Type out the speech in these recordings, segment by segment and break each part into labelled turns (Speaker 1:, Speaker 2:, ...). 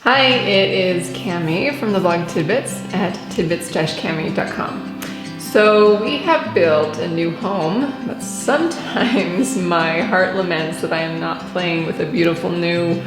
Speaker 1: Hi, it is Cami from the blog Tidbits at tidbits-cami.com. So we have built a new home, but sometimes my heart laments that I am not playing with a beautiful new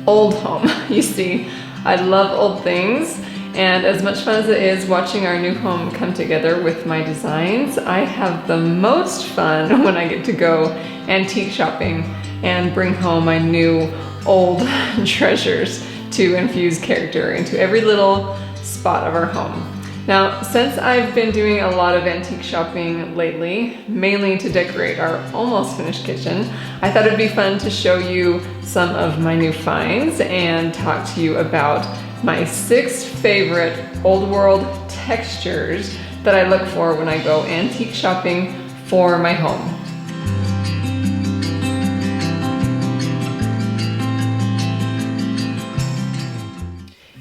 Speaker 1: old home. You see, I love old things, and as much fun as it is watching our new home come together with my designs, I have the most fun when I get to go antique shopping and bring home my new old treasures to infuse character into every little spot of our home. Now, since I've been doing a lot of antique shopping lately, mainly to decorate our almost finished kitchen, I thought it'd be fun to show you some of my new finds and talk to you about my 6 favorite old world textures that I look for when I go antique shopping for my home.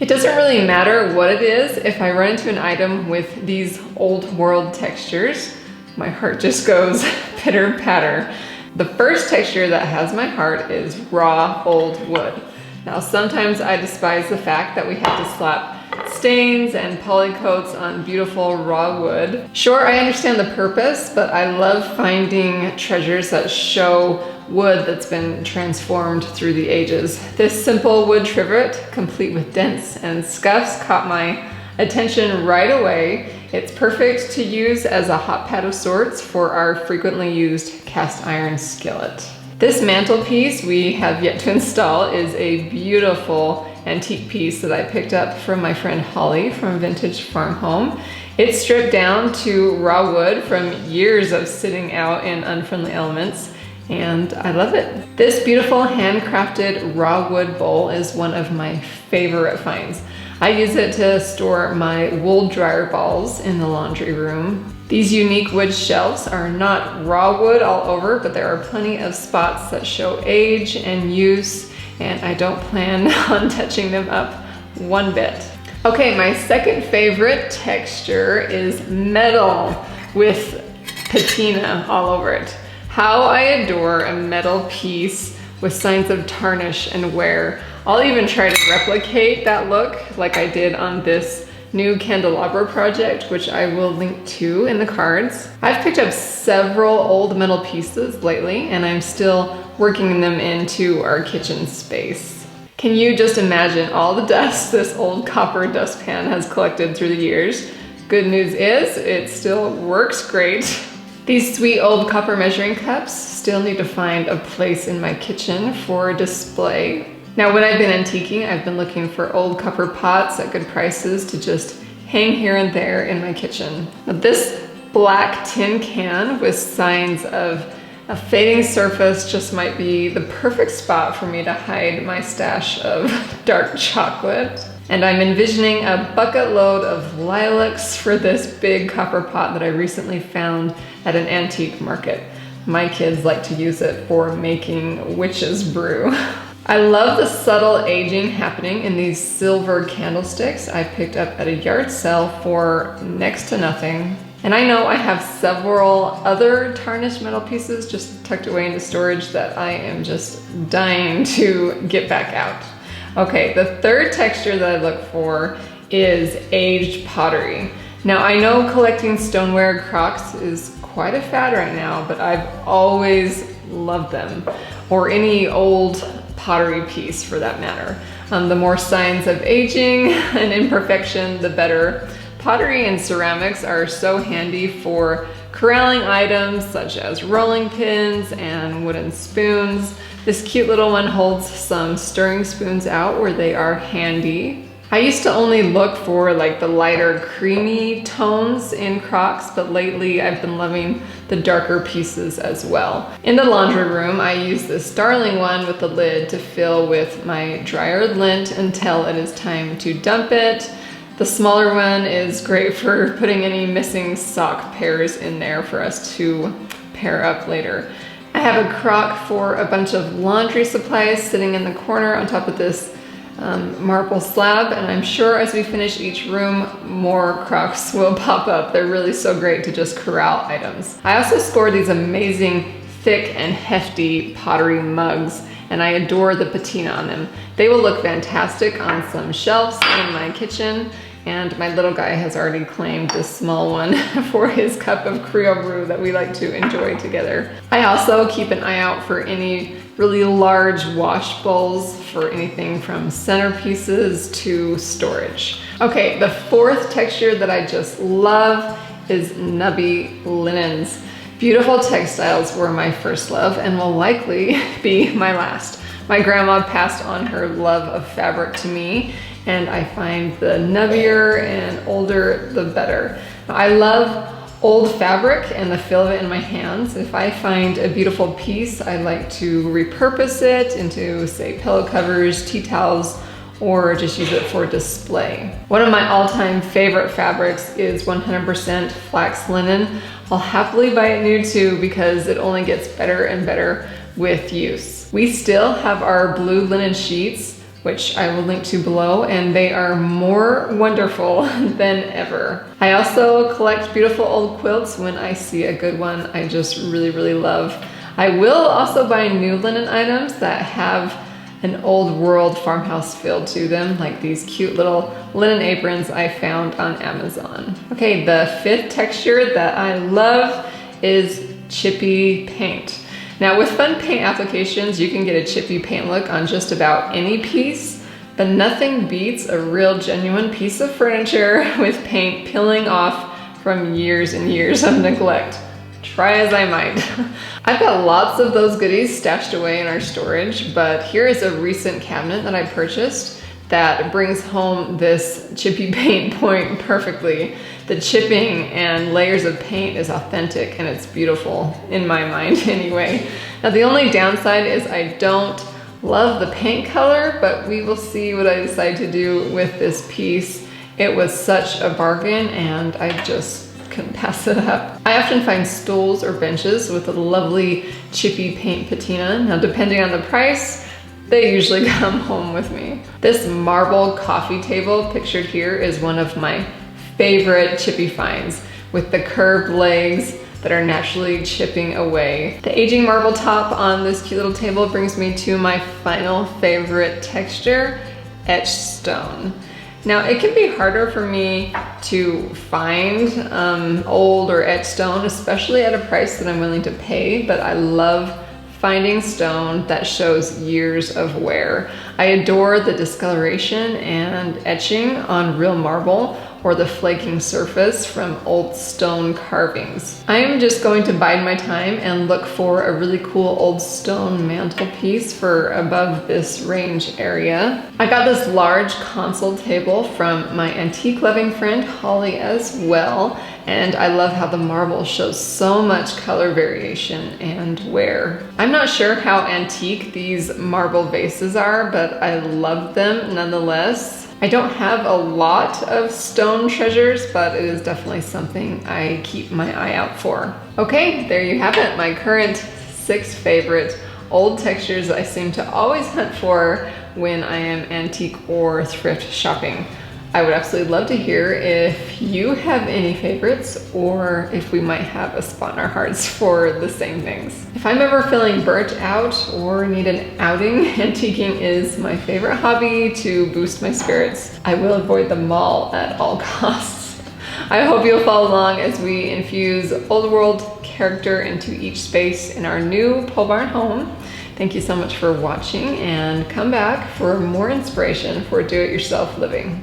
Speaker 1: It doesn't really matter what it is. If I run into an item with these old world textures, my heart just goes pitter patter. The first texture that has my heart is raw old wood. Now, sometimes I despise the fact that we have to slap stains and polycoats on beautiful raw wood. Sure, I understand the purpose, but I love finding treasures that show wood that's been transformed through the ages. This simple wood trivet, complete with dents and scuffs, caught my attention right away. It's perfect to use as a hot pad of sorts for our frequently used cast iron skillet. This mantelpiece we have yet to install is a beautiful antique piece that I picked up from my friend Holly from Vintage Farm Home. It's stripped down to raw wood from years of sitting out in unfriendly elements, and I love it. This beautiful handcrafted raw wood bowl is one of my favorite finds. I use it to store my wool dryer balls in the laundry room. These unique wood shelves are not raw wood all over, but there are plenty of spots that show age and use, and I don't plan on touching them up one bit. Okay, my second favorite texture is metal with patina all over it. How I adore a metal piece with signs of tarnish and wear. I'll even try to replicate that look like I did on this new candelabra project, which I will link to in the cards. I've picked up several old metal pieces lately, and I'm still working them into our kitchen space. Can you just imagine all the dust this old copper dustpan has collected through the years? Good news is, it still works great. These sweet old copper measuring cups still need to find a place in my kitchen for display. Now, when I've been antiquing, I've been looking for old copper pots at good prices to just hang here and there in my kitchen. Now, this black tin can with signs of a fading surface just might be the perfect spot for me to hide my stash of dark chocolate. And I'm envisioning a bucket load of lilacs for this big copper pot that I recently found at an antique market. My kids like to use it for making witch's brew. I love the subtle aging happening in these silver candlesticks I picked up at a yard sale for next to nothing. And I know I have several other tarnished metal pieces just tucked away into storage that I am just dying to get back out. Okay, the third texture that I look for is aged pottery. Now, I know collecting stoneware crocks is quite a fad right now, but I've always loved them, or any old pottery piece for that matter. The more signs of aging and imperfection, the better. Pottery and ceramics are so handy for corralling items such as rolling pins and wooden spoons. This cute little one holds some stirring spoons out where they are handy. I used to only look for like the lighter creamy tones in crocks, but lately I've been loving the darker pieces as well. In the laundry room, I use this darling one with the lid to fill with my dryer lint until it is time to dump it. The smaller one is great for putting any missing sock pairs in there for us to pair up later. I have a crock for a bunch of laundry supplies sitting in the corner on top of this marble slab, and I'm sure as we finish each room, more crocks will pop up. They're really so great to just corral items. I also scored these amazing thick and hefty pottery mugs and I adore the patina on them. They will look fantastic on some shelves in my kitchen, and my little guy has already claimed this small one for his cup of Creole brew that we like to enjoy together. I also keep an eye out for any really large wash bowls for anything from centerpieces to storage. Okay, the fourth texture that I just love is nubby linens. Beautiful textiles were my first love and will likely be my last. My grandma passed on her love of fabric to me, and I find the nubbier and older, the better. I love old fabric and the feel of it in my hands. If I find a beautiful piece, I like to repurpose it into, say, pillow covers, tea towels, or just use it for display. One of my all-time favorite fabrics is 100% flax linen. I'll happily buy it new too because it only gets better and better with use. We still have our blue linen sheets, which I will link to below, and they are more wonderful than ever. I also collect beautiful old quilts when I see a good one I just really, really love. I will also buy new linen items that have an old world farmhouse feel to them, like these cute little linen aprons I found on Amazon. Okay, the fifth texture that I love is chippy paint. Now with fun paint applications, you can get a chippy paint look on just about any piece, but nothing beats a real genuine piece of furniture with paint peeling off from years and years of neglect. Try as I might. I've got lots of those goodies stashed away in our storage, but here is a recent cabinet that I purchased that brings home this chippy paint point perfectly. The chipping and layers of paint is authentic and it's beautiful, in my mind anyway. Now the only downside is I don't love the paint color, but we will see what I decide to do with this piece. It was such a bargain and I just couldn't pass it up. I often find stools or benches with a lovely chippy paint patina. Now depending on the price, they usually come home with me. This marble coffee table pictured here is one of my favorite chippy finds, with the curved legs that are naturally chipping away. The aging marble top on this cute little table brings me to my final favorite texture, etched stone. Now it can be harder for me to find old or etched stone, especially at a price that I'm willing to pay, but I love finding stone that shows years of wear. I adore the discoloration and etching on real marble or the flaking surface from old stone carvings. I am just going to bide my time and look for a really cool old stone mantelpiece for above this range area. I got this large console table from my antique loving friend Holly as well, and I love how the marble shows so much color variation and wear. I'm not sure how antique these marble vases are, but I love them nonetheless. I don't have a lot of stone treasures, but it is definitely something I keep my eye out for. Okay, there you have it, my current 6 favorite old textures I seem to always hunt for when I am antique or thrift shopping. I would absolutely love to hear if you have any favorites or if we might have a spot in our hearts for the same things. If I'm ever feeling burnt out or need an outing, antiquing is my favorite hobby to boost my spirits. I will avoid the mall at all costs. I hope you'll follow along as we infuse old world character into each space in our new pole barn home. Thank you so much for watching, and come back for more inspiration for do-it-yourself living.